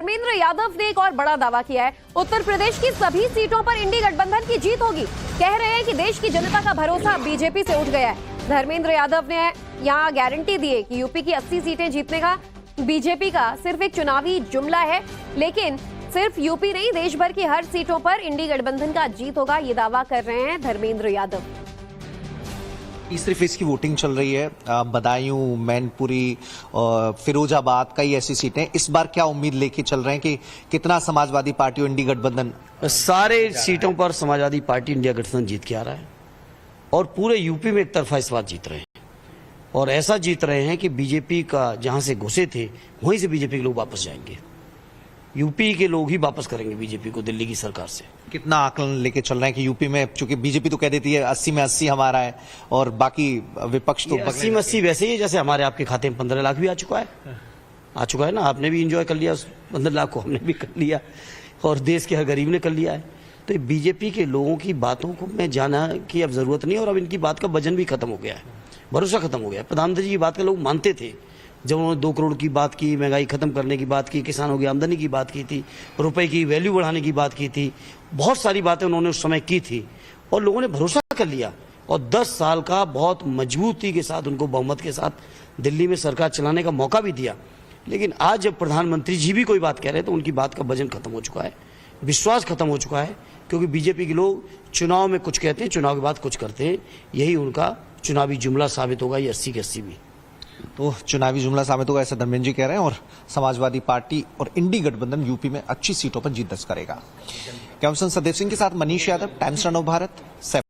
धर्मेंद्र यादव ने एक और बड़ा दावा किया है। उत्तर प्रदेश की सभी सीटों पर इंडी गठबंधन की जीत होगी। कह रहे हैं कि देश की जनता का भरोसा बीजेपी से उठ गया है। धर्मेंद्र यादव ने यहाँ गारंटी दी है कि यूपी की 80 सीटें जीतने का बीजेपी का सिर्फ एक चुनावी जुमला है, लेकिन सिर्फ यूपी नहीं, देश भर की हर सीटों पर इंडी गठबंधन का जीत होगा, ये दावा कर रहे हैं धर्मेंद्र यादव। तीसरी फेज की वोटिंग चल रही है। बदायूं, मैनपुरी, फिरोजाबाद, कई ऐसी सीटें। इस बार क्या उम्मीद लेके चल रहे हैं कि कितना समाजवादी पार्टी और इंडी गठबंधन? सारे सीटों पर समाजवादी पार्टी इंडिया गठबंधन जीत के आ रहा है और पूरे यूपी में एक तरफा इस बार जीत रहे हैं और ऐसा जीत रहे हैं कि बीजेपी का जहां से घुसे थे वहीं से बीजेपी के लोग वापस जाएंगे। यूपी के लोग ही वापस करेंगे बीजेपी को दिल्ली की सरकार से। कितना आकलन लेके चल रहे हैं कि यूपी में, चूंकि बीजेपी तो कह देती है 80 में 80 हमारा है और बाकी विपक्ष तो 80 में 80 वैसे ही है जैसे हमारे आपके खाते में 15 लाख भी आ चुका है ना। आपने भी इंजॉय कर लिया उस 15 लाख को, हमने भी कर लिया और देश के हर गरीब ने कर लिया है। तो बीजेपी के लोगों की बातों को मैं जाना कि अब जरूरत नहीं है और अब इनकी बात का वजन भी खत्म हो गया है, भरोसा खत्म हो गया है। प्रधानमंत्री जी की बात का लोग मानते थे जब उन्होंने 2 करोड़ की बात की, महंगाई खत्म करने की बात की, किसानों की आमदनी की बात की थी, रुपए की वैल्यू बढ़ाने की बात की थी, बहुत सारी बातें उन्होंने उस समय की थी और लोगों ने भरोसा कर लिया और 10 साल का बहुत मजबूती के साथ उनको बहुमत के साथ दिल्ली में सरकार चलाने का मौका भी दिया। लेकिन आज जब प्रधानमंत्री जी भी कोई बात कह रहे हैं तो उनकी बात का वजन खत्म हो चुका है, विश्वास खत्म हो चुका है, क्योंकि बीजेपी के लोग चुनाव में कुछ कहते हैं, चुनाव के बाद कुछ करते हैं। यही उनका चुनावी जुमला साबित होगा, ये 80 के 80 भी। तो चुनावी जुमला साबित होगा, ऐसा धर्मेंद्र जी कह रहे हैं और समाजवादी पार्टी और इंडी गठबंधन यूपी में अच्छी सीटों पर जीत दर्ज करेगा। कैमरा पर्सन सदेव सिंह के साथ मनीष यादव, टाइम्स 9 भारत।